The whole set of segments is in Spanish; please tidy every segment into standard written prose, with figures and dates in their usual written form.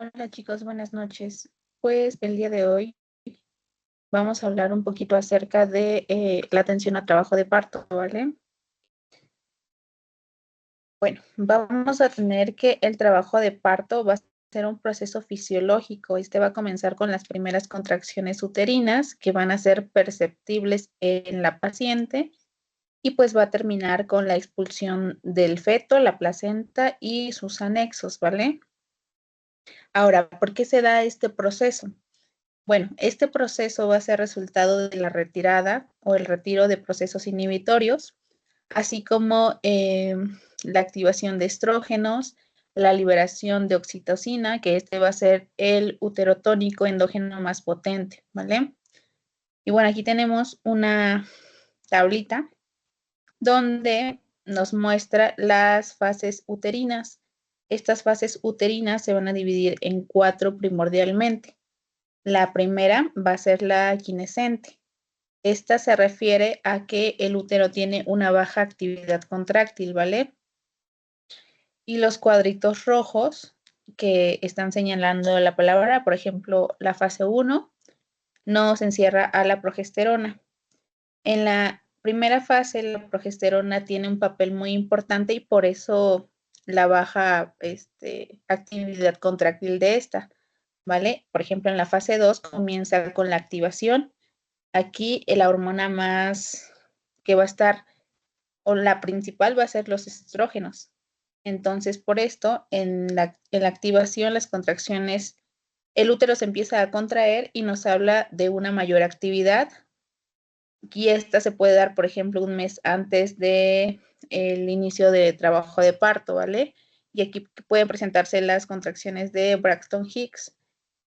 Hola chicos, buenas noches. Pues el día de hoy vamos a hablar un poquito acerca de la atención a trabajo de parto, ¿vale? Bueno, vamos a tener que el trabajo de parto va a ser un proceso fisiológico. Este va a comenzar con las primeras contracciones uterinas que van a ser perceptibles en la paciente y pues va a terminar con la expulsión del feto, la placenta y sus anexos, ¿vale? Ahora, ¿por qué se da este proceso? Bueno, este proceso va a ser resultado de la retirada o el retiro de procesos inhibitorios, así como la activación de estrógenos, la liberación de oxitocina, que este va a ser el uterotónico endógeno más potente, ¿vale? Y bueno, aquí tenemos una tablita donde nos muestra las fases uterinas. Estas fases uterinas se van a dividir en cuatro primordialmente. La primera va a ser la quinescente. Esta se refiere a que el útero tiene una baja actividad contráctil, ¿vale? Y los cuadritos rojos que están señalando la palabra, por ejemplo, la fase 1 nos encierra a la progesterona. En la primera fase, la progesterona tiene un papel muy importante y por eso la baja actividad contráctil de esta, ¿vale? Por ejemplo, en la fase 2 comienza con la activación. Aquí la hormona más que va a estar, o la principal va a ser los estrógenos. Entonces, por esto, en la activación, las contracciones, el útero se empieza a contraer y nos habla de una mayor actividad. Y esta se puede dar, por ejemplo, un mes antes de el inicio de trabajo de parto, ¿vale? Y aquí pueden presentarse las contracciones de Braxton Hicks,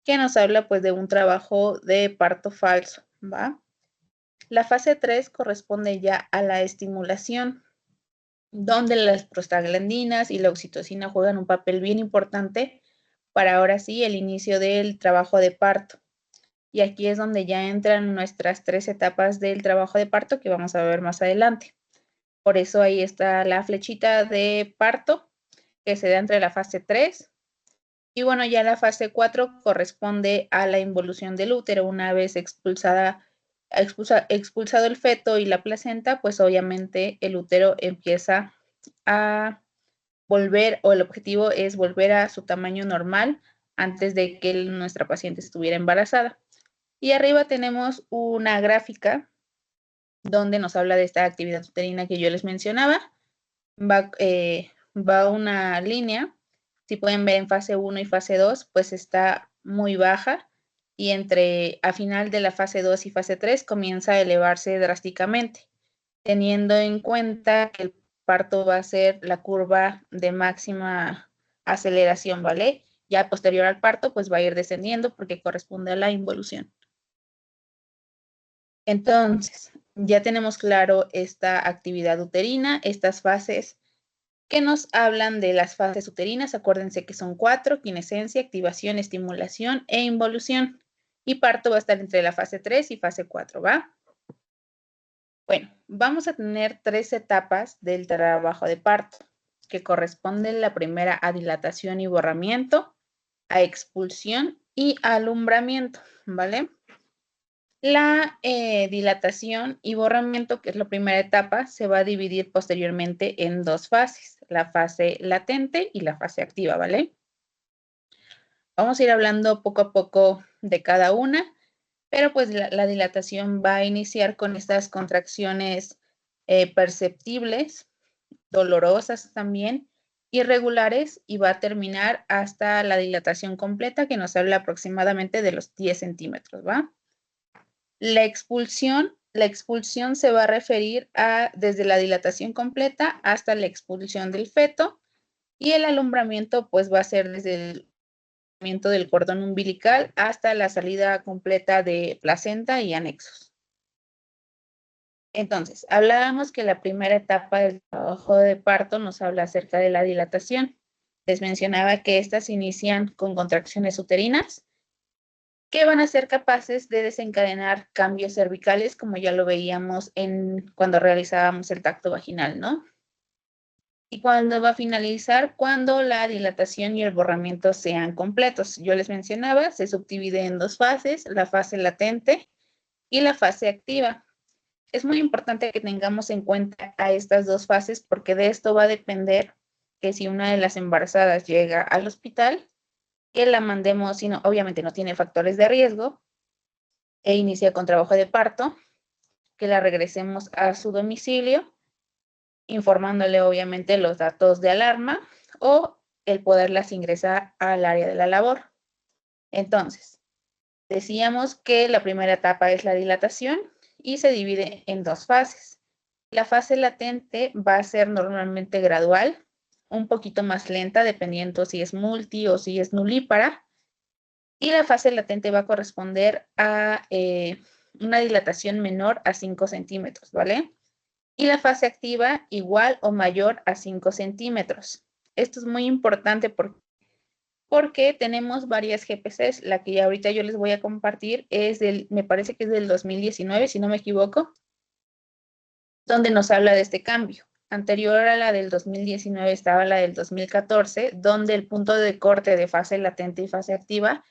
que nos habla pues de un trabajo de parto falso, ¿va? La fase 3 corresponde ya a la estimulación, donde las prostaglandinas y la oxitocina juegan un papel bien importante para ahora sí el inicio del trabajo de parto. Y aquí es donde ya entran nuestras tres etapas del trabajo de parto que vamos a ver más adelante. Por eso ahí está la flechita de parto que se da entre la fase 3 y bueno, ya la fase 4 corresponde a la involución del útero una vez expulsado el feto y la placenta, pues obviamente el útero empieza a volver, o el objetivo es volver a su tamaño normal antes de que nuestra paciente estuviera embarazada. Y arriba tenemos una gráfica donde nos habla de esta actividad uterina que yo les mencionaba. Va una línea, si pueden ver en fase 1 y fase 2, pues está muy baja y a final de la fase 2 y fase 3 comienza a elevarse drásticamente, teniendo en cuenta que el parto va a ser la curva de máxima aceleración, ¿vale? Ya posterior al parto, pues va a ir descendiendo porque corresponde a la involución. Entonces, ya tenemos claro esta actividad uterina, estas fases que nos hablan de las fases uterinas. Acuérdense que son cuatro: quinescencia, activación, estimulación e involución. Y parto va a estar entre la fase 3 y fase 4, ¿va? Bueno, vamos a tener tres etapas del trabajo de parto, que corresponden la primera a dilatación y borramiento, a expulsión y a alumbramiento, ¿vale? La dilatación y borramiento, que es la primera etapa, se va a dividir posteriormente en dos fases, la fase latente y la fase activa, ¿vale? Vamos a ir hablando poco a poco de cada una, pero pues la dilatación va a iniciar con estas contracciones perceptibles, dolorosas también, irregulares, y va a terminar hasta la dilatación completa, que nos habla aproximadamente de los 10 centímetros, ¿va? La expulsión se va a referir a desde la dilatación completa hasta la expulsión del feto, y el alumbramiento pues va a ser desde el alumbramiento del cordón umbilical hasta la salida completa de placenta y anexos. Entonces, hablábamos que la primera etapa del trabajo de parto nos habla acerca de la dilatación. Les mencionaba que estas inician con contracciones uterinas que van a ser capaces de desencadenar cambios cervicales, como ya lo veíamos cuando realizábamos el tacto vaginal, ¿no? Y cuando va a finalizar, cuando la dilatación y el borramiento sean completos. Yo les mencionaba, se subdivide en dos fases, la fase latente y la fase activa. Es muy importante que tengamos en cuenta a estas dos fases porque de esto va a depender que si una de las embarazadas llega al hospital, que la mandemos, si no, obviamente no tiene factores de riesgo e inicia con trabajo de parto, que la regresemos a su domicilio, informándole obviamente los datos de alarma o el poderlas ingresar al área de la labor. Entonces, decíamos que la primera etapa es la dilatación y se divide en dos fases. La fase latente va a ser normalmente gradual, un poquito más lenta dependiendo si es multi o si es nulípara, y la fase latente va a corresponder a una dilatación menor a 5 centímetros, ¿vale? Y la fase activa igual o mayor a 5 centímetros. Esto es muy importante porque tenemos varias GPCs. La que ahorita yo les voy a compartir es me parece que es del 2019, si no me equivoco, donde nos habla de este cambio. Anterior a la del 2019 estaba la del 2014, donde el punto de corte de fase latente y fase activa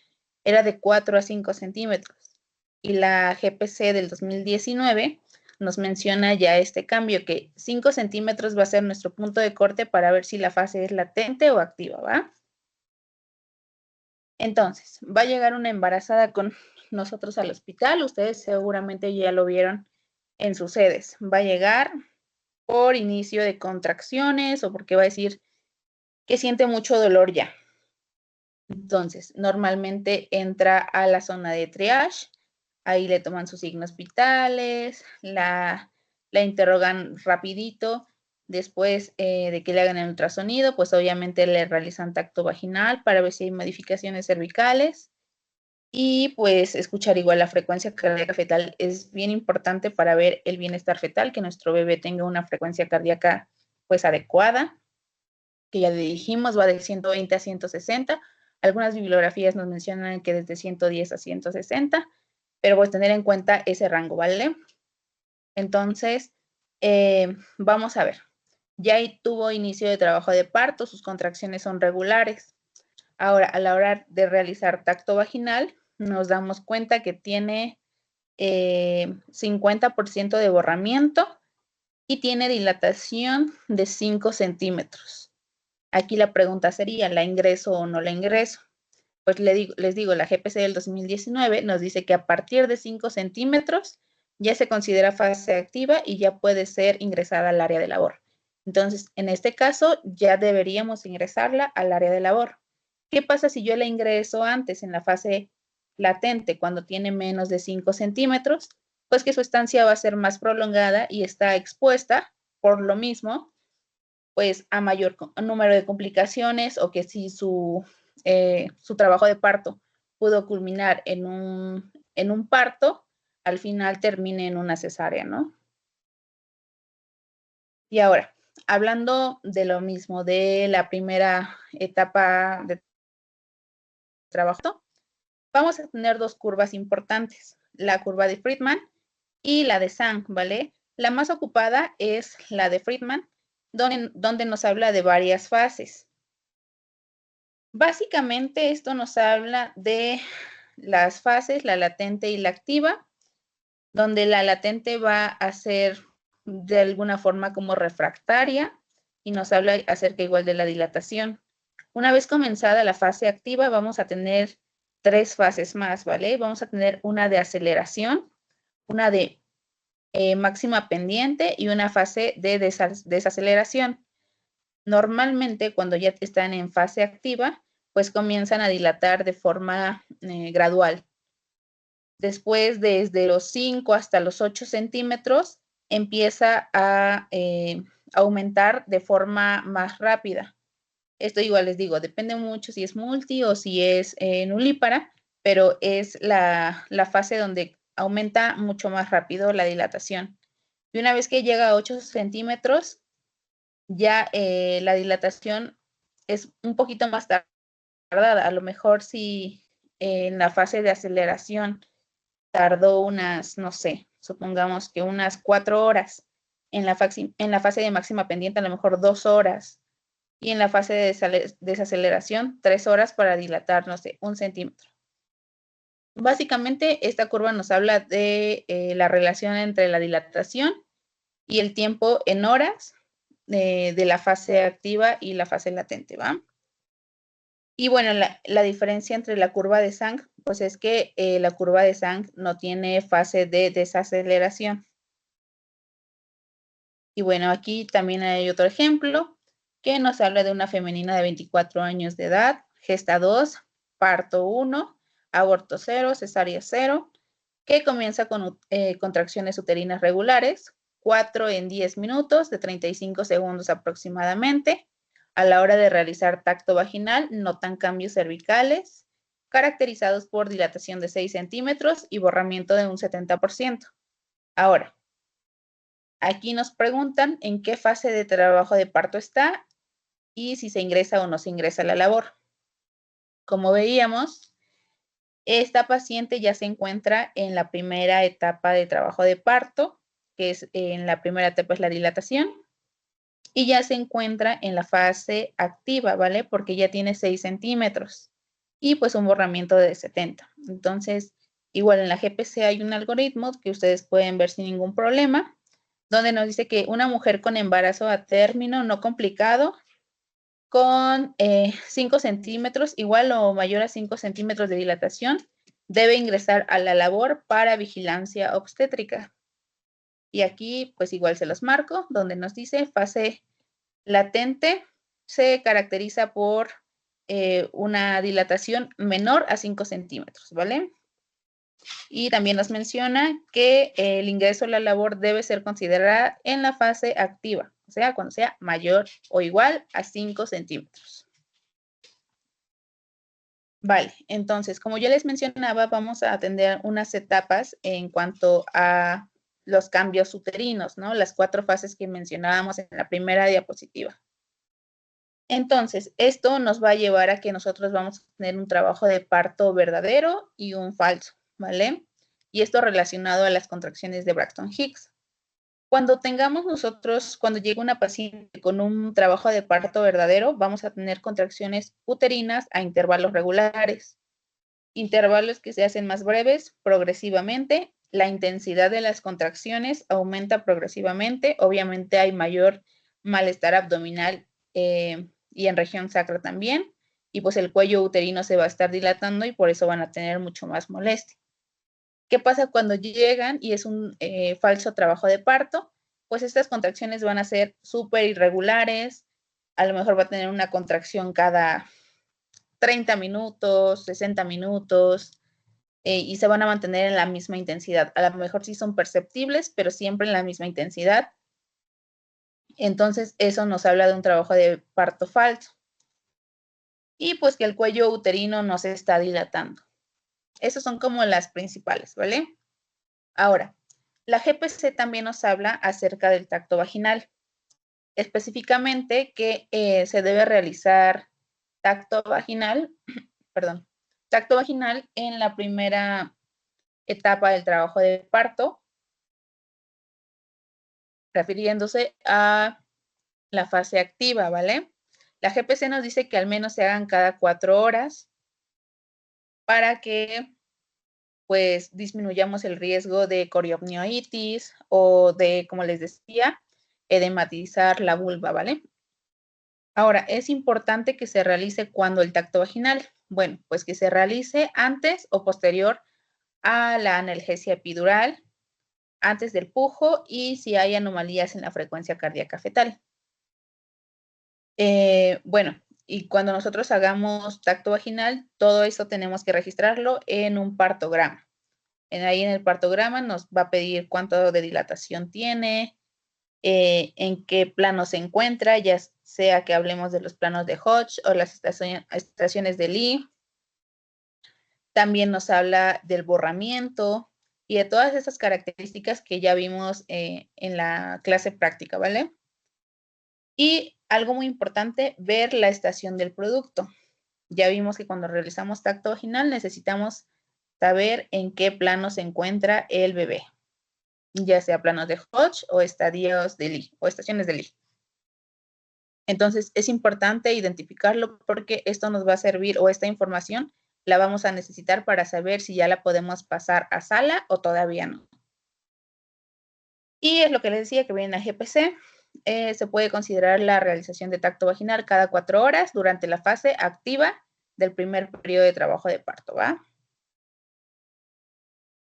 era de 4 a 5 centímetros. Y la GPC del 2019 nos menciona ya este cambio, que 5 centímetros va a ser nuestro punto de corte para ver si la fase es latente o activa, ¿va? Entonces, va a llegar una embarazada con nosotros al hospital. Ustedes seguramente ya lo vieron en sus sedes. Va a llegar por inicio de contracciones o porque va a decir que siente mucho dolor ya. Entonces, normalmente entra a la zona de triage, ahí le toman sus signos vitales, la interrogan rapidito, después de que le hagan el ultrasonido, pues obviamente le realizan tacto vaginal para ver si hay modificaciones cervicales y pues escuchar igual la frecuencia cardíaca fetal es bien importante para ver el bienestar fetal, que nuestro bebé tenga una frecuencia cardíaca pues adecuada, que ya le dijimos va de 120 a 160. Algunas bibliografías nos mencionan que desde 110 a 160, pero pues tener en cuenta ese rango, ¿vale? Entonces, vamos a ver. Ya tuvo inicio de trabajo de parto, sus contracciones son regulares. Ahora, a la hora de realizar tacto vaginal, nos damos cuenta que tiene 50% de borramiento y tiene dilatación de 5 centímetros. Aquí la pregunta sería, ¿la ingreso o no la ingreso? Pues les digo, la GPC del 2019 nos dice que a partir de 5 centímetros ya se considera fase activa y ya puede ser ingresada al área de labor. Entonces, en este caso, ya deberíamos ingresarla al área de labor. ¿Qué pasa si yo la ingreso antes, en la fase latente, cuando tiene menos de 5 centímetros? Pues que su estancia va a ser más prolongada y está expuesta, por lo mismo, pues a mayor número de complicaciones o que si su trabajo de parto pudo culminar en un parto, al final termine en una cesárea, ¿no? Y ahora, hablando de lo mismo, de la primera etapa de trabajo, vamos a tener dos curvas importantes, la curva de Friedman y la de Sang, ¿vale? La más ocupada es la de Friedman, donde nos habla de varias fases. Básicamente esto nos habla de las fases, la latente y la activa, donde la latente va a ser de alguna forma como refractaria y nos habla acerca igual de la dilatación. Una vez comenzada la fase activa, vamos a tener tres fases más, ¿vale? Vamos a tener una de aceleración, una de máxima pendiente y una fase de desaceleración. Normalmente, cuando ya están en fase activa, pues comienzan a dilatar de forma gradual. Después, desde los 5 hasta los 8 centímetros, empieza a aumentar de forma más rápida. Esto igual les digo, depende mucho si es multi o si es nulípara, pero es la fase donde aumenta mucho más rápido la dilatación. Y una vez que llega a 8 centímetros, ya la dilatación es un poquito más tardada. A lo mejor si en la fase de aceleración tardó unas, no sé, supongamos que unas 4 horas en la fase de máxima pendiente a lo mejor 2 horas y en la fase de desaceleración 3 horas para dilatar, no sé, 1 centímetro. Básicamente, esta curva nos habla de la relación entre la dilatación y el tiempo en horas de la fase activa y la fase latente, ¿va? Y bueno, la diferencia entre la curva de Zank, pues es que la curva de Zank no tiene fase de desaceleración. Y bueno, aquí también hay otro ejemplo que nos habla de una femenina de 24 años de edad, gesta 2, parto 1, aborto 0, cesárea 0, que comienza con contracciones uterinas regulares, 4 en 10 minutos, de 35 segundos aproximadamente. A la hora de realizar tacto vaginal, notan cambios cervicales, caracterizados por dilatación de 6 centímetros y borramiento de un 70%. Ahora, aquí nos preguntan en qué fase de trabajo de parto está y si se ingresa o no se ingresa a la labor. Como veíamos, esta paciente ya se encuentra en la primera etapa de trabajo de parto, que es en la primera etapa es la dilatación, y ya se encuentra en la fase activa, ¿vale? Porque ya tiene 6 centímetros y pues un borramiento de 70. Entonces, igual en la GPC hay un algoritmo que ustedes pueden ver sin ningún problema, donde nos dice que una mujer con embarazo a término no complicado con 5 centímetros, igual o mayor a 5 centímetros de dilatación, debe ingresar a la labor para vigilancia obstétrica. Y aquí, pues igual se los marco, donde nos dice fase latente se caracteriza por una dilatación menor a 5 centímetros, ¿vale? Y también nos menciona que el ingreso a la labor debe ser considerada en la fase activa, o sea, cuando sea mayor o igual a 5 centímetros. Vale, entonces, como yo les mencionaba, vamos a atender unas etapas en cuanto a los cambios uterinos, ¿no? Las 4 fases que mencionábamos en la primera diapositiva. Entonces, esto nos va a llevar a que nosotros vamos a tener un trabajo de parto verdadero y un falso, ¿vale? Y esto relacionado a las contracciones de Braxton Hicks. Cuando tengamos nosotros, cuando llegue una paciente con un trabajo de parto verdadero, vamos a tener contracciones uterinas a intervalos regulares. Intervalos que se hacen más breves progresivamente. La intensidad de las contracciones aumenta progresivamente. Obviamente hay mayor malestar abdominal y en región sacra también. Y pues el cuello uterino se va a estar dilatando y por eso van a tener mucho más molestia. ¿Qué pasa cuando llegan y es un falso trabajo de parto? Pues estas contracciones van a ser súper irregulares, a lo mejor va a tener una contracción cada 30 minutos, 60 minutos, y se van a mantener en la misma intensidad. A lo mejor sí son perceptibles, pero siempre en la misma intensidad. Entonces, eso nos habla de un trabajo de parto falso. Y pues que el cuello uterino no se está dilatando. Esas son como las principales, ¿vale? Ahora, la GPC también nos habla acerca del tacto vaginal, específicamente que se debe realizar tacto vaginal, perdón, tacto vaginal en la primera etapa del trabajo de parto, refiriéndose a la fase activa, ¿vale? La GPC nos dice que al menos se hagan cada 4 horas para que pues disminuyamos el riesgo de coriopnioitis o de, como les decía, edematizar la vulva, ¿vale? Ahora, es importante que se realice cuando el tacto vaginal. Bueno, pues que se realice antes o posterior a la analgesia epidural, antes del pujo y si hay anomalías en la frecuencia cardíaca fetal. Bueno, y cuando nosotros hagamos tacto vaginal, todo eso tenemos que registrarlo en un partograma. Ahí en el partograma nos va a pedir cuánto de dilatación tiene, en qué plano se encuentra, ya sea que hablemos de los planos de Hodge o las estaciones de Lee. También nos habla del borramiento y de todas esas características que ya vimos en la clase práctica, ¿vale? Y algo muy importante, ver la estación del producto. Ya vimos que cuando realizamos tacto vaginal necesitamos saber en qué plano se encuentra el bebé. ya sea planos de Hodge o estadios de Lee o estaciones de Lee. Entonces, es importante identificarlo porque esto nos va a servir o esta información la vamos a necesitar para saber si ya la podemos pasar a sala o todavía no. Y es lo que les decía que viene a GPC. Se puede considerar la realización de tacto vaginal cada 4 horas durante la fase activa del primer periodo de trabajo de parto, ¿va?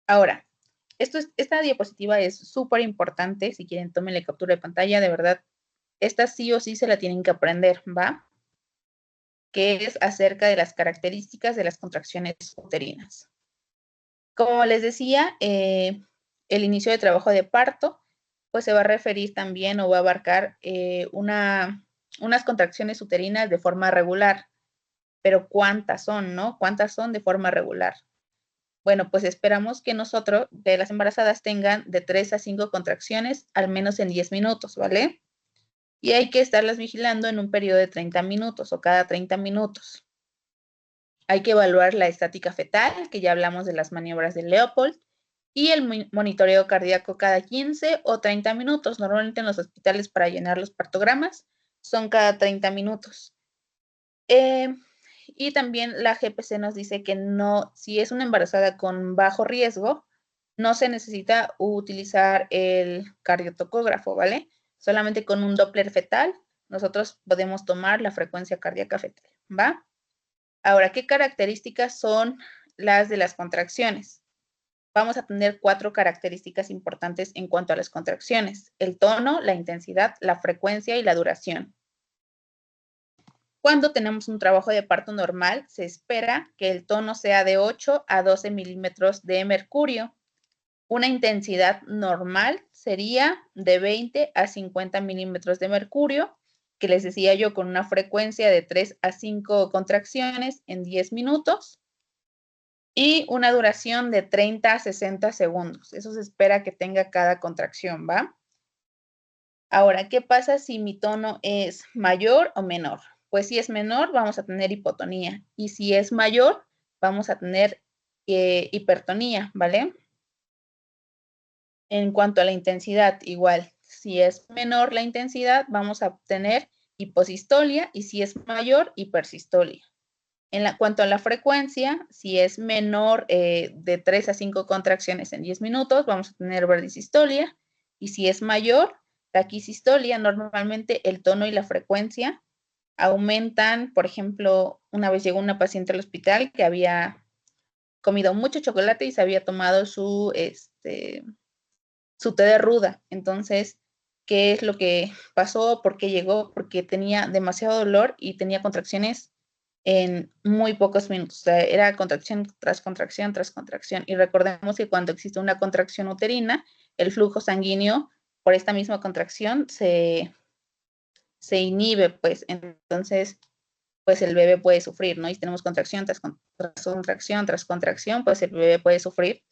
Ahora, esta diapositiva es súper importante. Si quieren, tómenle captura de pantalla. De verdad, esta sí o sí se la tienen que aprender, ¿va? Que es acerca de las características de las contracciones uterinas. Como les decía, el inicio de trabajo de parto, pues se va a referir también o va a abarcar unas contracciones uterinas de forma regular. Pero ¿cuántas son, no? ¿Cuántas son de forma regular? Bueno, pues esperamos que las embarazadas, tengan de 3 a 5 contracciones al menos en 10 minutos, ¿vale? Y hay que estarlas vigilando en un periodo de 30 minutos o cada 30 minutos. Hay que evaluar la estática fetal, que ya hablamos de las maniobras de Leopold, y el monitoreo cardíaco cada 15 o 30 minutos. Normalmente en los hospitales, para llenar los partogramas, son cada 30 minutos. Y también la GPC nos dice que no, si es una embarazada con bajo riesgo, no se necesita utilizar el cardiotocógrafo, ¿vale? Solamente con un Doppler fetal nosotros podemos tomar la frecuencia cardíaca fetal, ¿va? Ahora, ¿qué características son las de las contracciones? Vamos a tener 4 características importantes en cuanto a las contracciones: el tono, la intensidad, la frecuencia y la duración. Cuando tenemos un trabajo de parto normal, se espera que el tono sea de 8 a 12 milímetros de mercurio. Una intensidad normal sería de 20 a 50 milímetros de mercurio, que les decía yo, con una frecuencia de 3 a 5 contracciones en 10 minutos y una duración de 30 a 60 segundos. Eso se espera que tenga cada contracción, ¿va? Ahora, ¿qué pasa si mi tono es mayor o menor? Pues si es menor, vamos a tener hipotonía. Y si es mayor, vamos a tener hipertonía, ¿vale? En cuanto a la intensidad, igual. Si es menor la intensidad, vamos a tener hiposistolia, y si es mayor, hipersistolia. Cuanto a la frecuencia, si es menor de 3 a 5 contracciones en 10 minutos, vamos a tener bradisistolia. Y si es mayor, taquisistolia. Normalmente el tono y la frecuencia aumentan. Por ejemplo, una vez llegó una paciente al hospital que había comido mucho chocolate y se había tomado su té de ruda. Entonces, ¿qué es lo que pasó? ¿Por qué llegó? Porque tenía demasiado dolor y tenía contracciones en muy pocos minutos. O sea, era contracción tras contracción tras contracción. Y recordemos que cuando existe una contracción uterina, el flujo sanguíneo por esta misma contracción se inhibe, pues. Entonces, pues el bebé puede sufrir, ¿no? Y si tenemos contracción tras contracción tras contracción, pues el bebé puede sufrir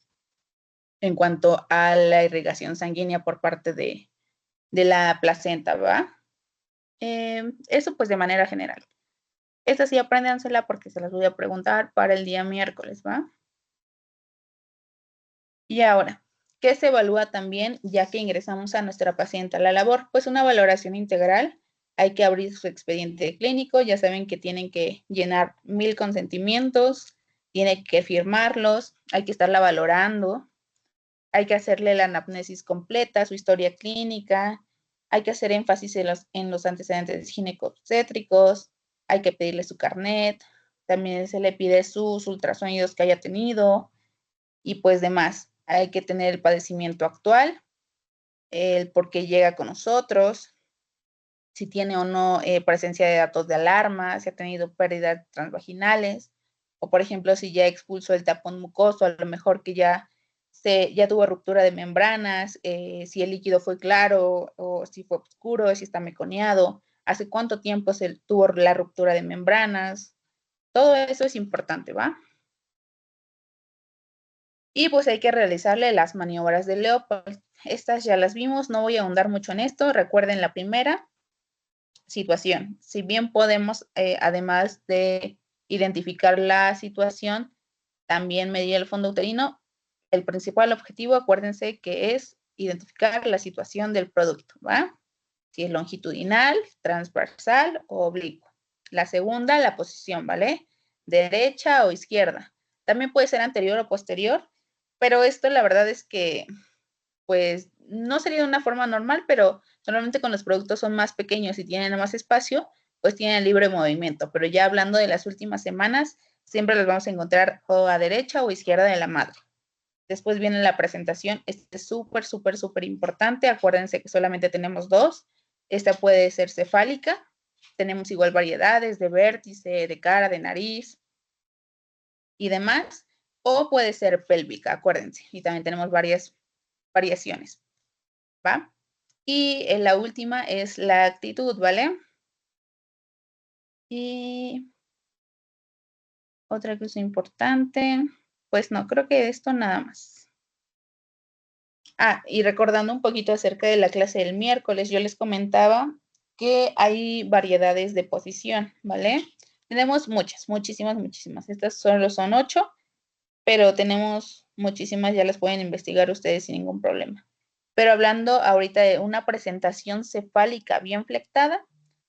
en cuanto a la irrigación sanguínea por parte de la placenta, ¿va? Eso pues de manera general. Esta sí apréndansela porque se las voy a preguntar para el día miércoles, ¿va? Y ahora, ¿qué se evalúa también ya que ingresamos a nuestra paciente a la labor? Pues una valoración integral. Hay que abrir su expediente clínico. Ya saben que tienen que llenar 1000 consentimientos, tiene que firmarlos, hay que estarla valorando, hay que hacerle la anamnesis completa, su historia clínica, hay que hacer énfasis en los antecedentes ginecobstétricos, hay que pedirle su carnet, también se le pide sus ultrasonidos que haya tenido y pues demás. Hay que tener el padecimiento actual, el por qué llega con nosotros, si tiene o no presencia de datos de alarma, si ha tenido pérdidas transvaginales, o por ejemplo, si ya expulsó el tapón mucoso, a lo mejor que ya tuvo ruptura de membranas, si el líquido fue claro o si fue oscuro, si está meconiado, hace cuánto tiempo se tuvo la ruptura de membranas. Todo eso es importante, ¿va? Y pues hay que realizarle las maniobras de Leopold. Estas ya las vimos, no voy a ahondar mucho en esto. Recuerden la primera situación. Si bien podemos, además de identificar la situación, también medir el fondo uterino, el principal objetivo, acuérdense que es identificar la situación del producto, ¿va? Si es longitudinal, transversal o oblicuo. La segunda, la posición, ¿vale? Derecha o izquierda. También puede ser anterior o posterior, pero esto la verdad es que, pues, no sería de una forma normal, pero normalmente con los productos son más pequeños y tienen más espacio, pues tienen libre movimiento. Pero ya hablando de las últimas semanas, siempre los vamos a encontrar o a derecha o izquierda de la madre. Después viene la presentación. Este es súper, súper, súper importante. Acuérdense que solamente tenemos dos. Esta puede ser cefálica. Tenemos igual variedades de vértice, de cara, de nariz y demás. O puede ser pélvica, acuérdense. Y también tenemos varias variaciones, ¿va? Y la última es la actitud, ¿vale? Y otra cosa importante, pues no, creo que esto nada más. Y recordando un poquito acerca de la clase del miércoles, yo les comentaba que hay variedades de posición, ¿vale? Tenemos muchas, muchísimas, muchísimas. Estas solo son 8, pero tenemos muchísimas, ya las pueden investigar ustedes sin ningún problema. Pero hablando ahorita de una presentación cefálica bien flectada,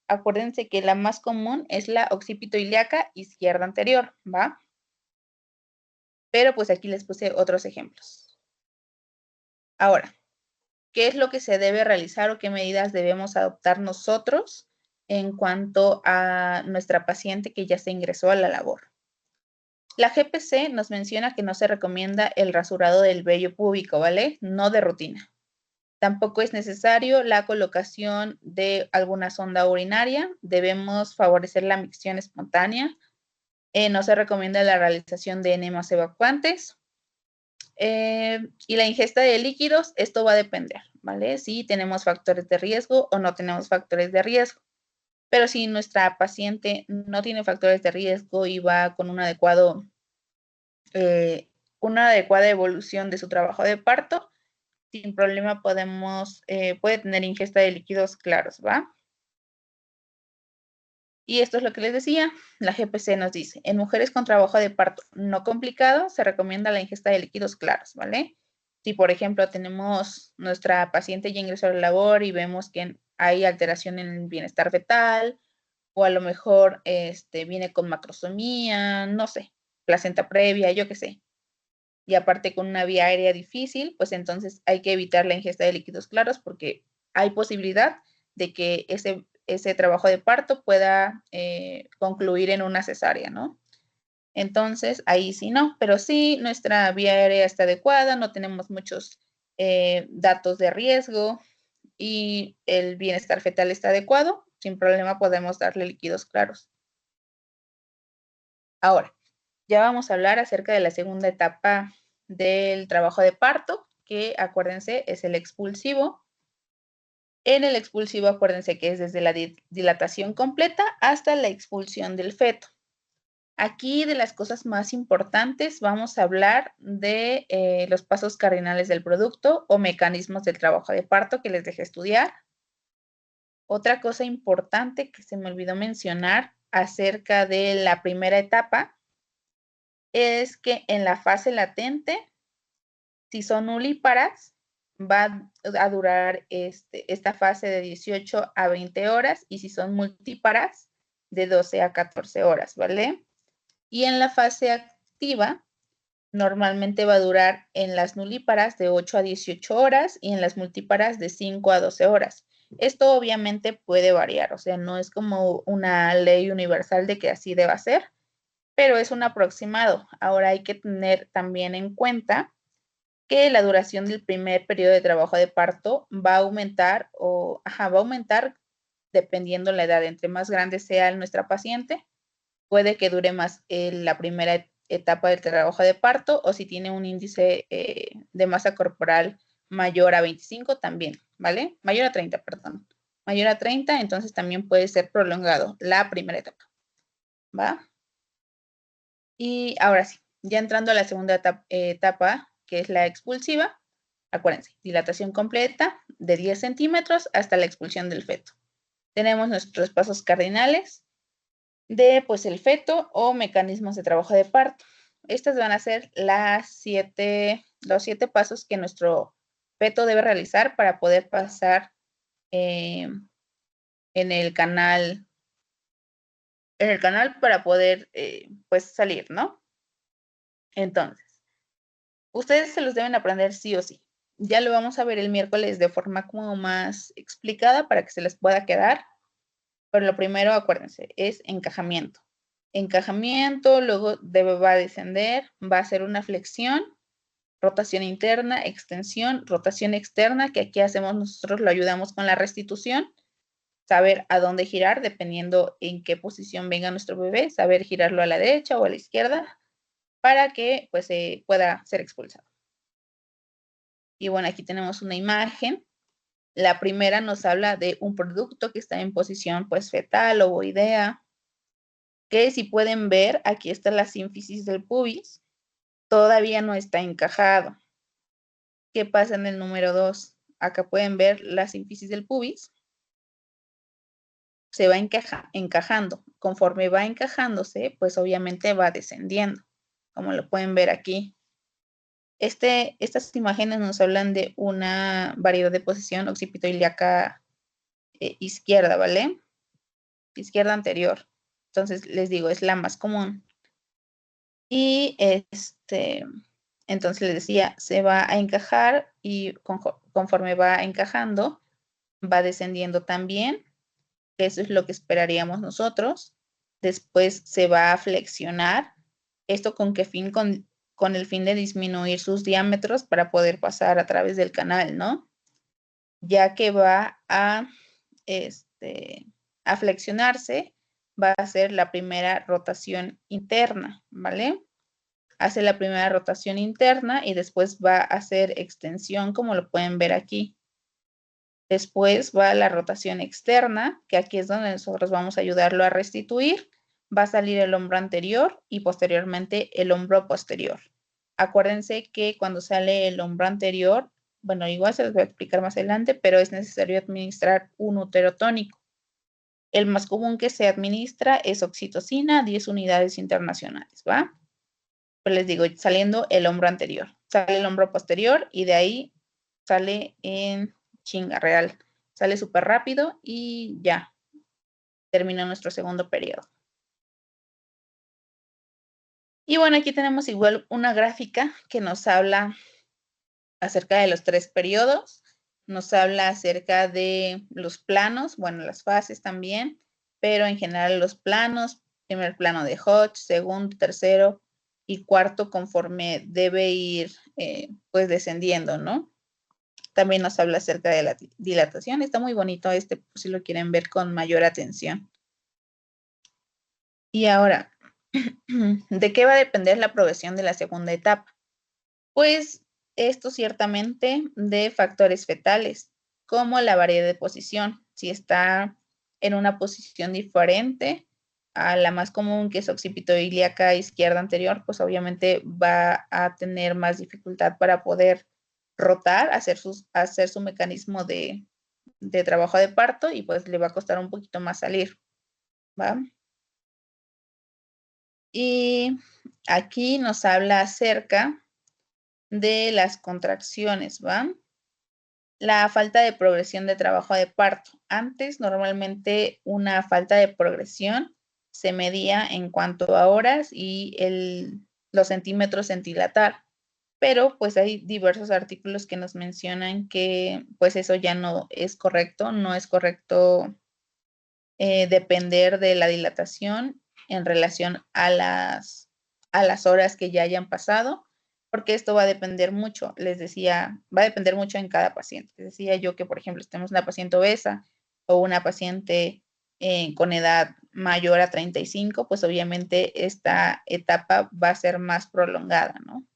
acuérdense que la más común es la occipito ilíaca izquierda anterior, ¿va? Pero pues aquí les puse otros ejemplos. Ahora, ¿qué es lo que se debe realizar o qué medidas debemos adoptar nosotros en cuanto a nuestra paciente que ya se ingresó a la labor? La GPC nos menciona que no se recomienda el rasurado del vello púbico, ¿vale? No de rutina. Tampoco es necesario la colocación de alguna sonda urinaria. Debemos favorecer la micción espontánea. No se recomienda la realización de enemas evacuantes. Y la ingesta de líquidos, esto va a depender, ¿vale? Si tenemos factores de riesgo o no tenemos factores de riesgo. Pero si nuestra paciente no tiene factores de riesgo y va con una adecuada evolución de su trabajo de parto, sin problema puede tener ingesta de líquidos claros, ¿va? Y esto es lo que les decía, la GPC nos dice, en mujeres con trabajo de parto no complicado, se recomienda la ingesta de líquidos claros, ¿vale? Si, por ejemplo, tenemos nuestra paciente ya ingresó a la labor y vemos que hay alteración en el bienestar fetal, o a lo mejor viene con macrosomía, no sé, placenta previa, yo qué sé. Y aparte con una vía aérea difícil, pues entonces hay que evitar la ingesta de líquidos claros porque hay posibilidad de que ese trabajo de parto pueda concluir en una cesárea, ¿no? Entonces, ahí sí no, pero sí nuestra vía aérea está adecuada, no tenemos muchos datos de riesgo y el bienestar fetal está adecuado, sin problema podemos darle líquidos claros. Ahora, ya vamos a hablar acerca de la segunda etapa del trabajo de parto, que acuérdense es el expulsivo. En el expulsivo acuérdense que es desde la dilatación completa hasta la expulsión del feto. Aquí de las cosas más importantes vamos a hablar de los pasos cardinales del producto o mecanismos del trabajo de parto que les dejé estudiar. Otra cosa importante que se me olvidó mencionar acerca de la primera etapa es que en la fase latente, si son nulíparas, va a durar esta fase de 18 a 20 horas y si son multíparas, de 12 a 14 horas, ¿vale? Y en la fase activa, normalmente va a durar en las nulíparas de 8 a 18 horas y en las multíparas de 5 a 12 horas. Esto obviamente puede variar, o sea, no es como una ley universal de que así deba ser, pero es un aproximado. Ahora hay que tener también en cuenta que la duración del primer periodo de trabajo de parto va a aumentar va a aumentar dependiendo la edad. Entre más grande sea nuestra paciente, puede que dure más la primera etapa del trabajo de parto o si tiene un índice de masa corporal mayor a 25 también, ¿vale? Mayor a 30, perdón. Mayor a 30, entonces también puede ser prolongado la primera etapa, ¿va? Y ahora sí, ya entrando a la segunda etapa, que es la expulsiva, acuérdense, dilatación completa de 10 centímetros hasta la expulsión del feto. Tenemos nuestros pasos cardinales de pues el feto o mecanismos de trabajo de parto. Estas van a ser los 7 pasos que nuestro feto debe realizar para poder pasar en el canal para poder pues salir, ¿no? Entonces, ustedes se los deben aprender sí o sí. Ya lo vamos a ver el miércoles de forma como más explicada para que se les pueda quedar. Pero lo primero, acuérdense, es encajamiento. Encajamiento, luego va a descender, va a hacer una flexión, rotación interna, extensión, rotación externa, que aquí hacemos nosotros, lo ayudamos con la restitución, saber a dónde girar, dependiendo en qué posición venga nuestro bebé, saber girarlo a la derecha o a la izquierda, para que pues pueda ser expulsado. Y bueno, aquí tenemos una imagen. La primera nos habla de un producto que está en posición pues fetal o ovoidea, que si pueden ver, aquí está la sínfisis del pubis, todavía no está encajado. ¿Qué pasa en el número 2? Acá pueden ver la sínfisis del pubis, se va encajando. Conforme va encajándose, pues obviamente va descendiendo, como lo pueden ver aquí. Estas imágenes nos hablan de una variedad de posición occipito-ilíaca izquierda, ¿vale? Izquierda anterior. Entonces, les digo, es la más común. Y entonces les decía, se va a encajar y conforme va encajando, va descendiendo también. Eso es lo que esperaríamos nosotros. Después se va a flexionar. ¿Esto con qué fin? Con el fin de disminuir sus diámetros para poder pasar a través del canal, ¿no? Ya que va a flexionarse, va a hacer la primera rotación interna, ¿vale? Hace la primera rotación interna y después va a hacer extensión, como lo pueden ver aquí. Después va la rotación externa, que aquí es donde nosotros vamos a ayudarlo a restituir. Va a salir el hombro anterior y posteriormente el hombro posterior. Acuérdense que cuando sale el hombro anterior, bueno, igual se los voy a explicar más adelante, pero es necesario administrar un útero tónico. El más común que se administra es oxitocina, 10 unidades internacionales, ¿va? Pues les digo, saliendo el hombro anterior. Sale el hombro posterior y de ahí sale en chinga real. Sale súper rápido y ya termina nuestro segundo periodo. Y bueno, aquí tenemos igual una gráfica que nos habla acerca de los 3 periodos. Nos habla acerca de los planos, bueno, las fases también, pero en general los planos, primer plano de Hodge, segundo, tercero y cuarto conforme debe ir pues descendiendo, ¿no? También nos habla acerca de la dilatación. Está muy bonito si lo quieren ver con mayor atención. Y ahora, ¿de qué va a depender la progresión de la segunda etapa? Pues esto ciertamente de factores fetales, como la variedad de posición. Si está en una posición diferente a la más común, que es occipito-ilíaca izquierda anterior, pues obviamente va a tener más dificultad para poder rotar, hacer su mecanismo de trabajo de parto y pues le va a costar un poquito más salir, ¿va? Y aquí nos habla acerca de las contracciones, ¿va? La falta de progresión de trabajo de parto. Antes, normalmente, una falta de progresión se medía en cuanto a horas y los centímetros en dilatar. Pero, pues, hay diversos artículos que nos mencionan que, pues, eso ya no es correcto. No es correcto depender de la dilatación en relación a las horas que ya hayan pasado, porque esto va a depender mucho, les decía, va a depender mucho en cada paciente. Les decía yo que, por ejemplo, si tenemos una paciente obesa o una paciente con edad mayor a 35, pues obviamente esta etapa va a ser más prolongada, ¿no?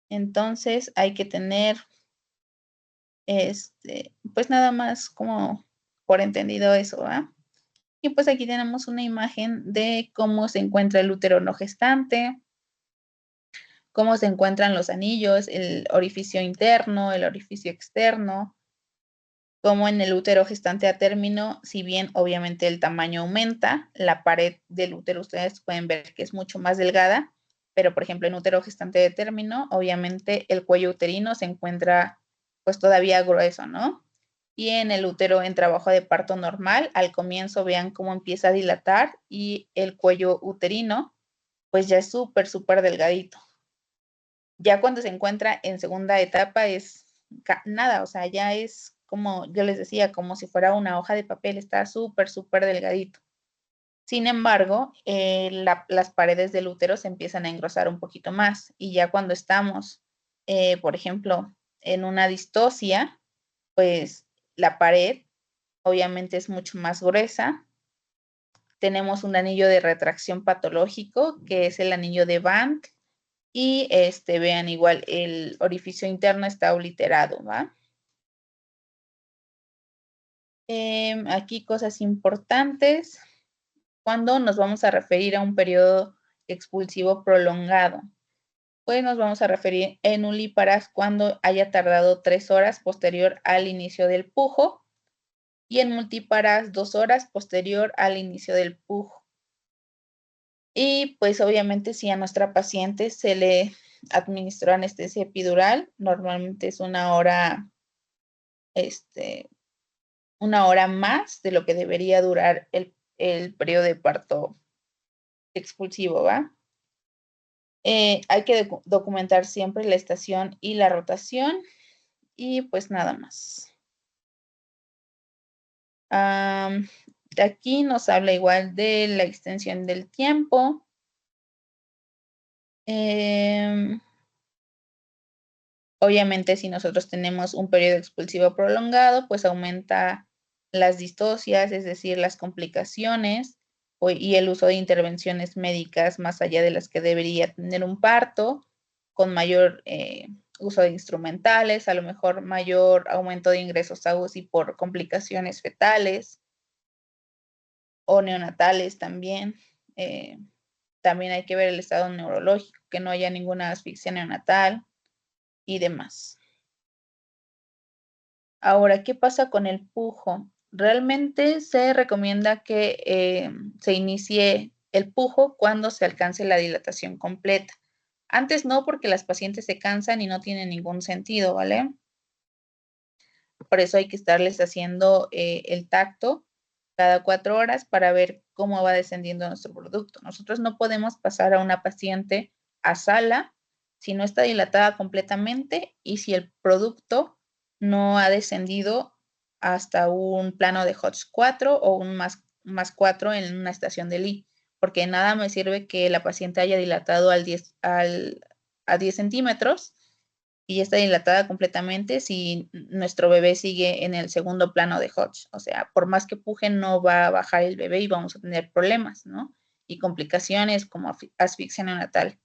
Entonces hay que tener, pues nada más como por entendido eso, ¿va? Y pues aquí tenemos una imagen de cómo se encuentra el útero no gestante, cómo se encuentran los anillos, el orificio interno, el orificio externo, como en el útero gestante a término, si bien obviamente el tamaño aumenta, la pared del útero ustedes pueden ver que es mucho más delgada, pero por ejemplo en útero gestante de término, obviamente el cuello uterino se encuentra pues todavía grueso, ¿no? Y en el útero en trabajo de parto normal, al comienzo vean cómo empieza a dilatar y el cuello uterino, pues ya es súper, súper delgadito. Ya cuando se encuentra en segunda etapa es nada, o sea, ya es como yo les decía, como si fuera una hoja de papel, está súper, súper delgadito. Sin embargo, las paredes del útero se empiezan a engrosar un poquito más y ya cuando estamos, por ejemplo, en una distosia, pues la pared obviamente es mucho más gruesa. Tenemos un anillo de retracción patológico, que es el anillo de Bandt, y vean igual, el orificio interno está obliterado, ¿va? Aquí cosas importantes, cuando nos vamos a referir a un periodo expulsivo prolongado. Pues nos vamos a referir en ulíparas cuando haya tardado 3 horas posterior al inicio del pujo y en multíparas 2 horas posterior al inicio del pujo. Y pues obviamente si a nuestra paciente se le administró anestesia epidural, normalmente es una hora más de lo que debería durar el periodo de parto expulsivo, ¿va? Hay que documentar siempre la estación y la rotación y pues nada más. De aquí nos habla igual de la extensión del tiempo. Obviamente, si nosotros tenemos un periodo expulsivo prolongado, pues aumenta las distocias, es decir, las complicaciones y el uso de intervenciones médicas más allá de las que debería tener un parto, con mayor uso de instrumentales, a lo mejor mayor aumento de ingresos a UCI por complicaciones fetales o neonatales también. También hay que ver el estado neurológico, que no haya ninguna asfixia neonatal y demás. Ahora, ¿qué pasa con el pujo? Realmente se recomienda que se inicie el pujo cuando se alcance la dilatación completa. Antes no, porque las pacientes se cansan y no tiene ningún sentido, ¿vale? Por eso hay que estarles haciendo el tacto cada 4 horas para ver cómo va descendiendo nuestro producto. Nosotros no podemos pasar a una paciente a sala si no está dilatada completamente y si el producto no ha descendido hasta un plano de Hodge 4 o un más 4 en una estación de Lee, porque nada me sirve que la paciente haya dilatado a 10 centímetros y ya está dilatada completamente si nuestro bebé sigue en el segundo plano de Hodge. O sea, por más que puje, no va a bajar el bebé y vamos a tener problemas, ¿no? Y complicaciones como asfixia neonatal.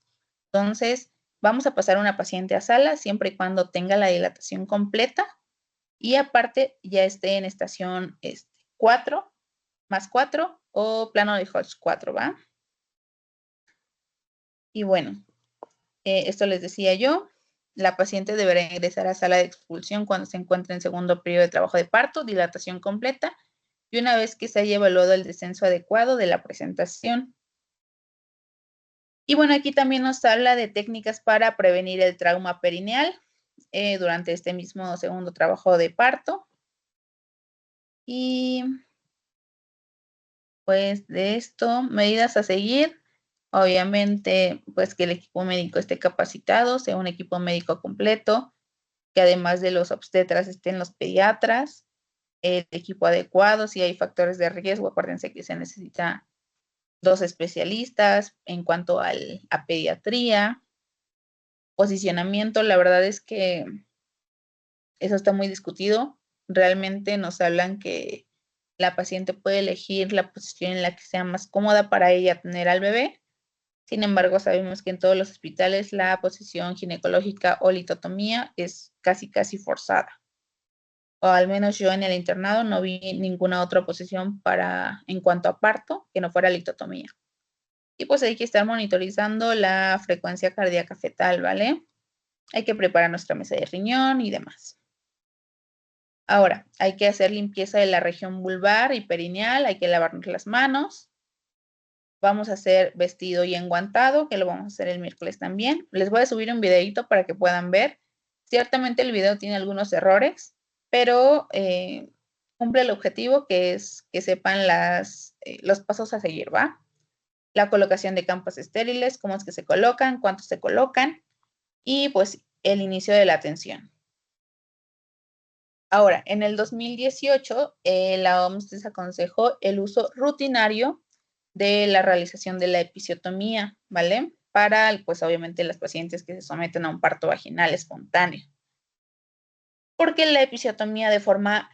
Entonces, vamos a pasar a una paciente a sala siempre y cuando tenga la dilatación completa y aparte ya esté en estación 4, más 4 o plano de Hodge 4, ¿va? Y bueno, esto les decía yo. La paciente deberá ingresar a sala de expulsión cuando se encuentre en segundo periodo de trabajo de parto, dilatación completa, y una vez que se haya evaluado el descenso adecuado de la presentación. Y bueno, aquí también nos habla de técnicas para prevenir el trauma perineal durante este mismo segundo trabajo de parto. Y pues de esto, medidas a seguir. Obviamente, pues que el equipo médico esté capacitado, sea un equipo médico completo, que además de los obstetras estén los pediatras, el equipo adecuado, si hay factores de riesgo, acuérdense que se necesita 2 especialistas en cuanto a pediatría, posicionamiento, la verdad es que eso está muy discutido, realmente nos hablan que la paciente puede elegir la posición en la que sea más cómoda para ella tener al bebé. Sin embargo, sabemos que en todos los hospitales la posición ginecológica o litotomía es casi, casi forzada. O al menos yo en el internado no vi ninguna otra posición en cuanto a parto que no fuera litotomía. Y pues hay que estar monitorizando la frecuencia cardíaca fetal, ¿vale? Hay que preparar nuestra mesa de riñón y demás. Ahora, hay que hacer limpieza de la región vulvar y perineal, hay que lavarnos las manos. Vamos a hacer vestido y enguantado, que lo vamos a hacer el miércoles también. Les voy a subir un videito para que puedan ver. ciertamente el video tiene algunos errores, pero cumple el objetivo que es que sepan los pasos a seguir, ¿va? La colocación de campos estériles, cómo es que se colocan, cuántos se colocan y pues el inicio de la atención. Ahora, en el 2018, la OMS desaconsejó el uso rutinario de la realización de la episiotomía, ¿vale? Para, pues obviamente, las pacientes que se someten a un parto vaginal espontáneo. Porque la episiotomía de forma,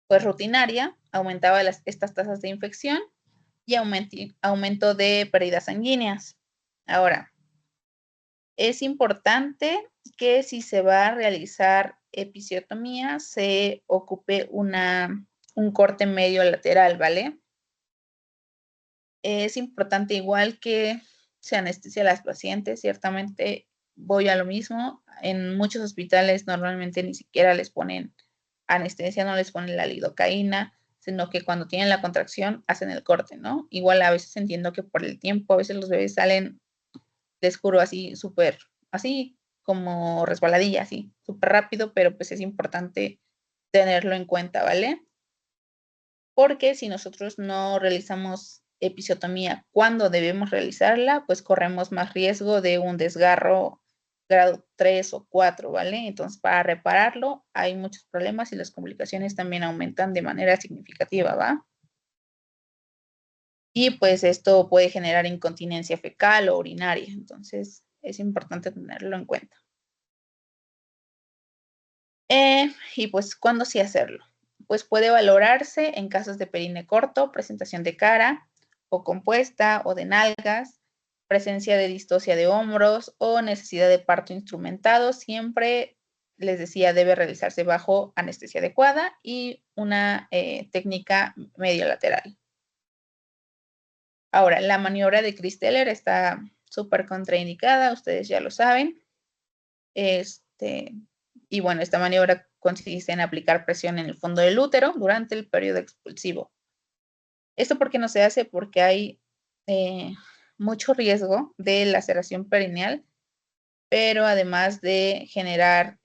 pues rutinaria, aumentaba estas tasas de infección y aumento de pérdidas sanguíneas. Ahora, es importante que si se va a realizar episiotomía, se ocupe un corte medio lateral, ¿vale? Es importante igual que se anestesia a las pacientes, ciertamente voy a lo mismo. En muchos hospitales normalmente ni siquiera les ponen anestesia, no les ponen la lidocaína, sino que cuando tienen la contracción hacen el corte, ¿no? Igual a veces entiendo que por el tiempo, a veces los bebés salen, les juro, así súper, así como resbaladilla, así, súper rápido, pero pues es importante tenerlo en cuenta, ¿vale? Porque si nosotros no realizamos episiotomía cuando debemos realizarla, pues corremos más riesgo de un desgarro grado 3 o 4, ¿vale? Entonces, para repararlo hay muchos problemas y las complicaciones también aumentan de manera significativa, ¿va? Y pues esto puede generar incontinencia fecal o urinaria, entonces es importante tenerlo en cuenta. Y pues, ¿cuándo sí hacerlo? Pues puede valorarse en casos de perine corto, presentación de cara o compuesta o de nalgas, presencia de distocia de hombros o necesidad de parto instrumentado. Siempre, les decía, debe realizarse bajo anestesia adecuada y una técnica medio lateral. Ahora, la maniobra de Christeller está súper contraindicada, ustedes ya lo saben. Y bueno, esta maniobra consiste en aplicar presión en el fondo del útero durante el periodo expulsivo. ¿Esto por qué no se hace? Porque hay mucho riesgo de laceración perineal, pero además de generar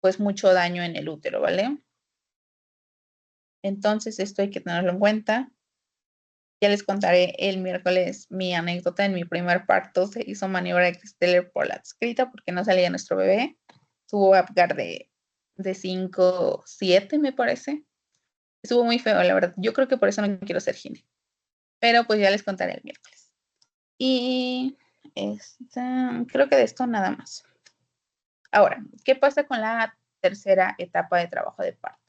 pues mucho daño en el útero, ¿vale? Entonces esto hay que tenerlo en cuenta. Ya les contaré el miércoles mi anécdota. En mi primer parto se hizo maniobra de Christeller por la adscrita porque no salía nuestro bebé. Tuvo Apgar de 5, 7 me parece. Estuvo muy feo, la verdad. Yo creo que por eso no quiero ser gine. Pero pues ya les contaré el miércoles. Y creo que de esto nada más. Ahora, ¿qué pasa con la tercera etapa de trabajo de parto?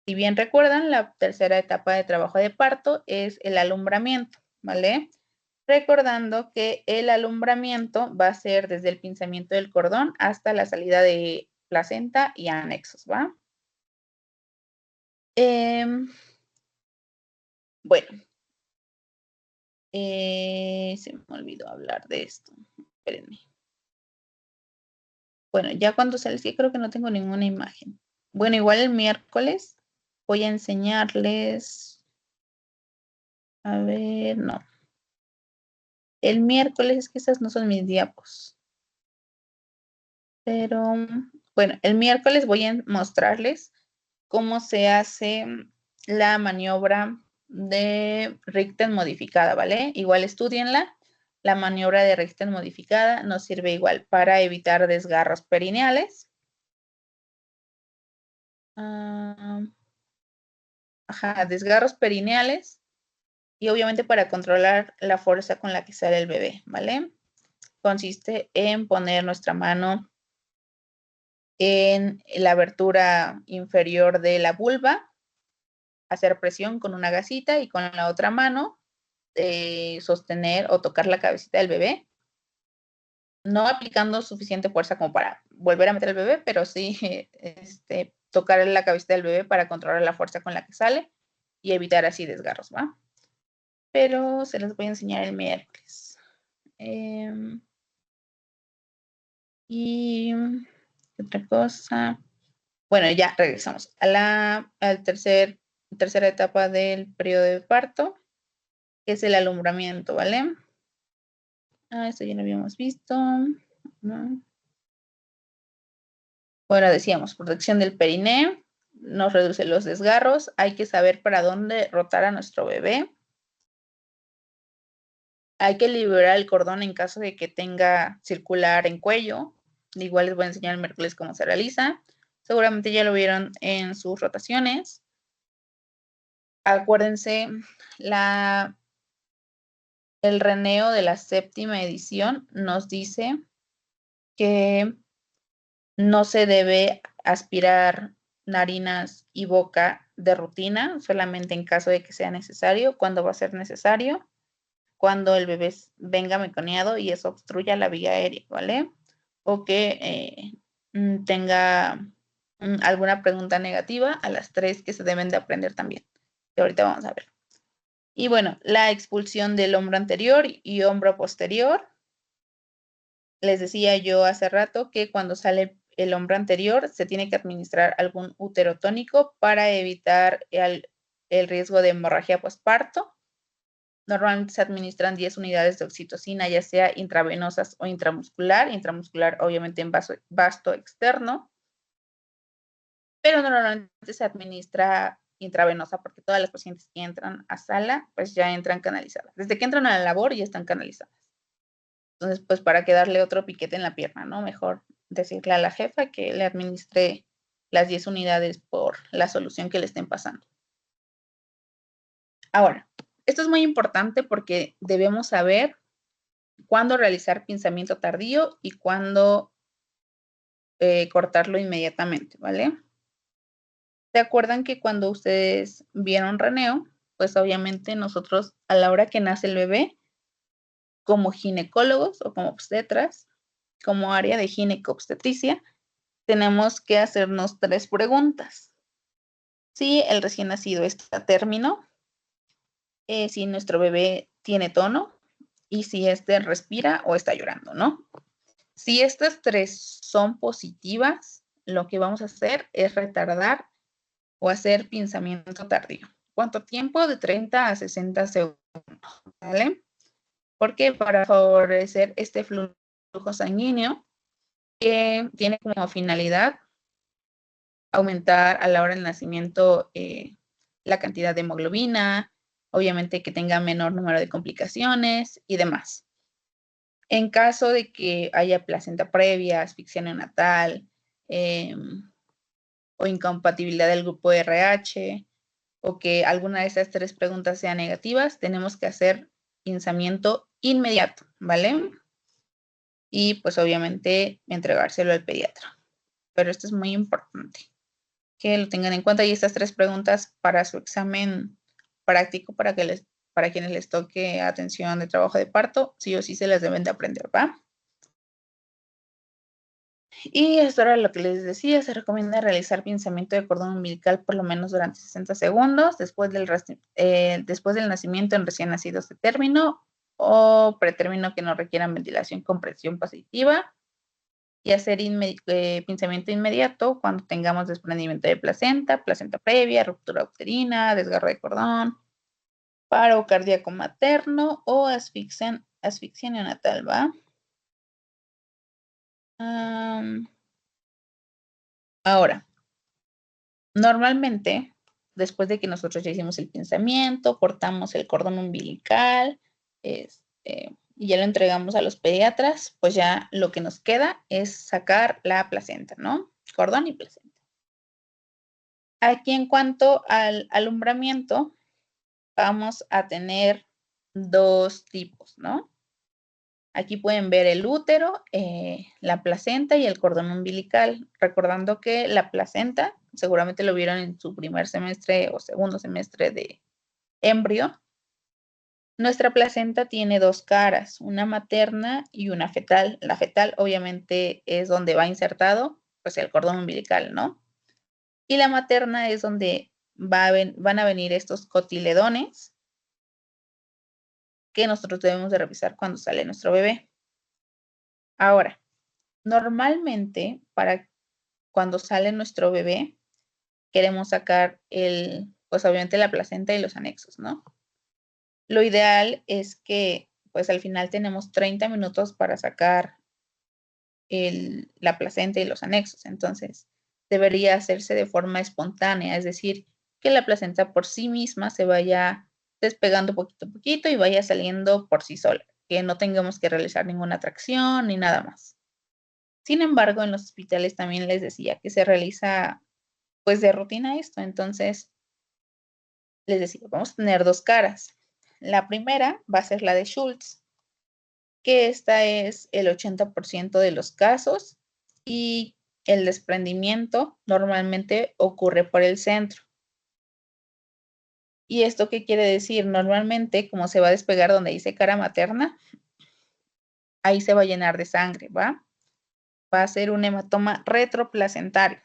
Si bien recuerdan, la tercera etapa de trabajo de parto es el alumbramiento, ¿vale? Recordando que el alumbramiento va a ser desde el pinzamiento del cordón hasta la salida de placenta y anexos, ¿va? Bueno, se me olvidó hablar de esto. Espérenme. Bueno, ya cuando sale, sí, creo que no tengo ninguna imagen. Bueno, igual el miércoles voy a enseñarles. A ver, no. El miércoles, es que esas no son mis diapos. Pero, bueno, el miércoles voy a mostrarles cómo se hace la maniobra de Richter modificada, ¿vale? Igual estudienla. La maniobra de Richter modificada nos sirve igual para evitar desgarros perineales. Desgarros perineales y obviamente para controlar la fuerza con la que sale el bebé, ¿vale? Consiste en poner nuestra mano en la abertura inferior de la vulva, hacer presión con una gasita y con la otra mano sostener o tocar la cabecita del bebé, no aplicando suficiente fuerza como para volver a meter el bebé, pero sí tocar la cabecita del bebé para controlar la fuerza con la que sale y evitar así desgarros, ¿va? Pero se los voy a enseñar el miércoles. Y otra cosa. Bueno, ya regresamos a la tercera etapa del periodo de parto, que es el alumbramiento, ¿vale? Esto ya lo habíamos visto, ¿no? Bueno, decíamos, protección del perineo, nos reduce los desgarros, hay que saber para dónde rotar a nuestro bebé. Hay que liberar el cordón en caso de que tenga circular en cuello. Igual les voy a enseñar el miércoles cómo se realiza. Seguramente ya lo vieron en sus rotaciones. Acuérdense, el reneo de la 7ª edición nos dice que no se debe aspirar narinas y boca de rutina, solamente en caso de que sea necesario. ¿Cuándo va a ser necesario? Cuando el bebé venga meconeado y eso obstruya la vía aérea, ¿vale? O que tenga alguna pregunta negativa, a las 3 que se deben de aprender también, que ahorita vamos a ver. Y bueno, la expulsión del hombro anterior y hombro posterior. Les decía yo hace rato que cuando sale el hombro anterior se tiene que administrar algún útero tónico para evitar el riesgo de hemorragia postparto. Normalmente se administran 10 unidades de oxitocina, ya sea intravenosas o intramuscular. Intramuscular, obviamente, en vasto externo. Pero normalmente se administra intravenosa porque todas las pacientes que entran a sala, pues ya entran canalizadas. Desde que entran a la labor ya están canalizadas. Entonces, pues para que darle otro piquete en la pierna, ¿no? Mejor decirle a la jefa que le administre las 10 unidades por la solución que le estén pasando. Ahora, esto es muy importante porque debemos saber cuándo realizar pinzamiento tardío y cuándo cortarlo inmediatamente, ¿vale? ¿Se acuerdan que cuando ustedes vieron reneo, pues obviamente nosotros a la hora que nace el bebé, como ginecólogos o como obstetras, como área de ginecobstetricia, tenemos que hacernos 3 preguntas. Si el recién nacido está a término, si nuestro bebé tiene tono y si este respira o está llorando, ¿no? Si estas 3 son positivas, lo que vamos a hacer es retardar o hacer pinzamiento tardío. ¿Cuánto tiempo? De 30 a 60 segundos, ¿vale? Porque para favorecer este flujo sanguíneo que tiene como finalidad aumentar a la hora del nacimiento la cantidad de hemoglobina, obviamente que tenga menor número de complicaciones y demás. En caso de que haya placenta previa, asfixia neonatal o incompatibilidad del grupo RH o que alguna de estas 3 preguntas sean negativas, tenemos que hacer pinzamiento inmediato, ¿vale? Y pues obviamente entregárselo al pediatra. Pero esto es muy importante que lo tengan en cuenta y estas 3 preguntas para su examen práctico para quienes les toque atención de trabajo de parto, sí o sí se las deben de aprender, ¿va? Y esto era lo que les decía, se recomienda realizar pinzamiento de cordón umbilical por lo menos durante 60 segundos después del nacimiento en recién nacidos de término o pretérmino que no requieran ventilación con presión positiva y hacer pinzamiento inmediato cuando tengamos desprendimiento de placenta, placenta previa, ruptura uterina, desgarro de cordón, paro cardíaco materno o asfixia neonatal, ¿va? Ahora, normalmente, después de que nosotros ya hicimos el pinzamiento, cortamos el cordón umbilical, y ya lo entregamos a los pediatras, pues ya lo que nos queda es sacar la placenta, ¿no? Cordón y placenta. Aquí en cuanto al alumbramiento, vamos a tener 2 tipos, ¿no? Aquí pueden ver el útero, la placenta y el cordón umbilical, recordando que la placenta, seguramente lo vieron en su primer semestre o segundo semestre de embrio. Nuestra placenta tiene 2 caras, una materna y una fetal. La fetal obviamente es donde va insertado pues el cordón umbilical, ¿no? Y la materna es donde van a venir estos cotiledones que nosotros debemos de revisar cuando sale nuestro bebé. Ahora, normalmente para cuando sale nuestro bebé, queremos sacar pues obviamente la placenta y los anexos, ¿no? Lo ideal es que pues al final tenemos 30 minutos para sacar la placenta y los anexos. Entonces, debería hacerse de forma espontánea, es decir, que la placenta por sí misma se vaya despegando poquito a poquito y vaya saliendo por sí sola, que no tengamos que realizar ninguna tracción ni nada más. Sin embargo, en los hospitales también les decía que se realiza pues de rutina esto. Entonces, les decía, vamos a tener dos caras. La primera va a ser la de Schultz, que esta es el 80% de los casos y el desprendimiento normalmente ocurre por el centro. ¿Y esto qué quiere decir? Normalmente, como se va a despegar donde dice cara materna, ahí se va a llenar de sangre, ¿va? Va a ser un hematoma retroplacentario,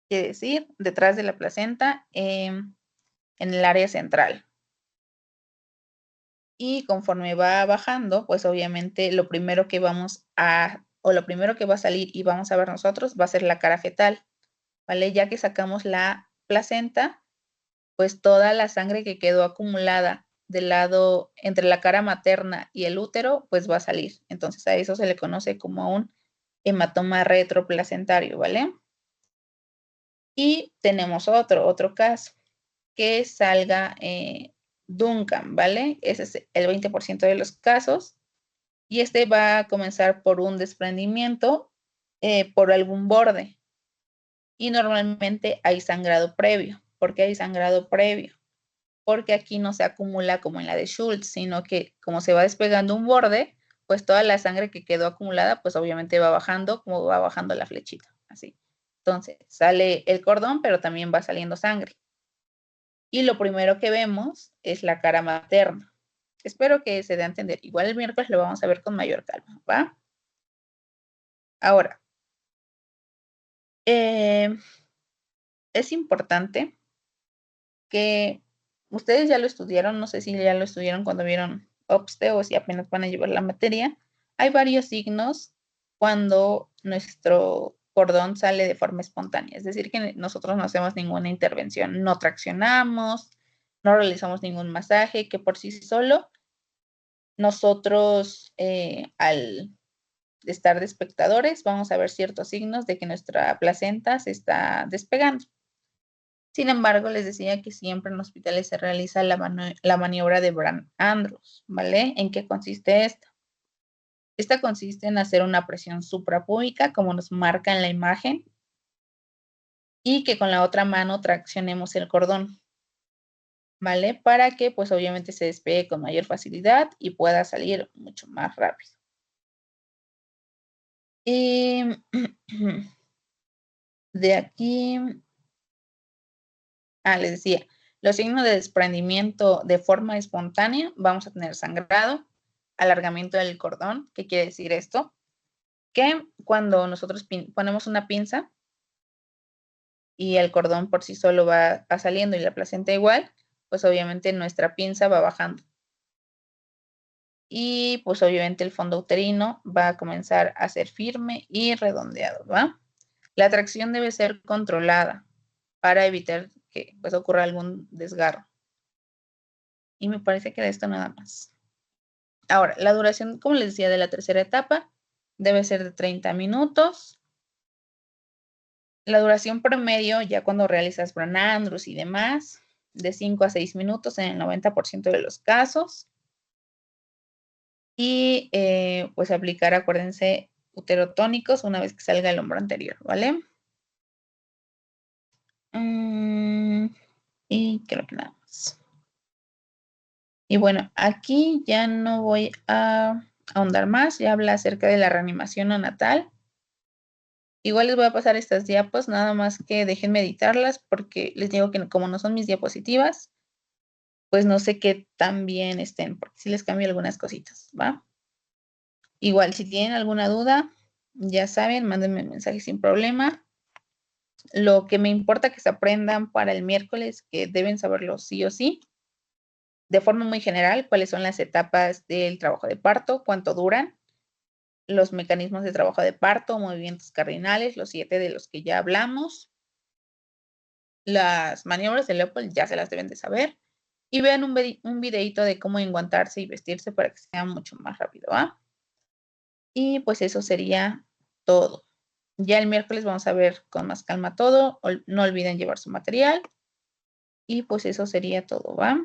quiere decir, detrás de la placenta, en el área central. Y conforme va bajando, pues obviamente lo primero que vamos a, o lo primero que va a salir y vamos a ver nosotros va a ser la cara fetal, ¿vale? Ya que sacamos la placenta, pues toda la sangre que quedó acumulada del lado entre la cara materna y el útero, pues va a salir. Entonces a eso se le conoce como un hematoma retroplacentario, ¿vale? Y tenemos otro caso, que salga Duncan, ¿vale? Ese es el 20% de los casos. Y este va a comenzar por un desprendimiento por algún borde. Y normalmente hay sangrado previo. ¿Por qué hay sangrado previo? Porque aquí no se acumula como en la de Schultz, sino que como se va despegando un borde, pues toda la sangre que quedó acumulada, pues obviamente va bajando, como va bajando la flechita, así. Entonces, sale el cordón, pero también va saliendo sangre. Y lo primero que vemos es la cara materna. Espero que se dé a entender. Igual el miércoles lo vamos a ver con mayor calma, ¿va? Ahora, es importante que ustedes ya lo estudiaron, no sé si ya lo estudiaron cuando vieron OPSTE o si apenas van a llevar la materia. Hay varios signos cuando nuestro cordón sale de forma espontánea, es decir, que nosotros no hacemos ninguna intervención, no traccionamos, no realizamos ningún masaje, que por sí solo nosotros al estar de espectadores vamos a ver ciertos signos de que nuestra placenta se está despegando. Sin embargo, les decía que siempre en hospitales se realiza la maniobra de Brand-Andrews, ¿vale? ¿En qué consiste esta? Esta consiste en hacer una presión suprapúbica, como nos marca en la imagen, y que con la otra mano traccionemos el cordón, ¿vale? Para que, pues obviamente se despegue con mayor facilidad y pueda salir mucho más rápido. Y de aquí, les decía, los signos de desprendimiento de forma espontánea, vamos a tener sangrado, alargamiento del cordón. ¿Qué quiere decir esto? Que cuando nosotros ponemos una pinza y el cordón por sí solo va saliendo y la placenta igual, pues obviamente nuestra pinza va bajando. Y pues obviamente el fondo uterino va a comenzar a ser firme y redondeado, ¿va? La tracción debe ser controlada para evitar que pues ocurra algún desgarro. Y me parece que de esto nada más. Ahora, la duración, como les decía, de la tercera etapa debe ser de 30 minutos. La duración promedio, ya cuando realizas Brand-Andrews y demás, de 5 a 6 minutos en el 90% de los casos. Y pues aplicar, acuérdense, uterotónicos una vez que salga el hombro anterior, ¿vale? Y creo que nada más. Y bueno, aquí ya no voy a ahondar más, ya habla acerca de la reanimación neonatal. Igual les voy a pasar estas diapos, nada más que dejen editarlas porque les digo que como no son mis diapositivas, pues no sé qué tan bien estén, porque sí les cambio algunas cositas, ¿va? Igual, si tienen alguna duda, ya saben, mándenme mensaje sin problema. Lo que me importa que se aprendan para el miércoles, que deben saberlo sí o sí, de forma muy general, cuáles son las etapas del trabajo de parto, cuánto duran, los mecanismos de trabajo de parto, movimientos cardinales, los 7 de los que ya hablamos, las maniobras de Leopold ya se las deben de saber, y vean un videito de cómo enguantarse y vestirse para que sea mucho más rápido, ¿va? Y pues eso sería todo. Ya el miércoles vamos a ver con más calma todo. No olviden llevar su material. Y pues eso sería todo, ¿va?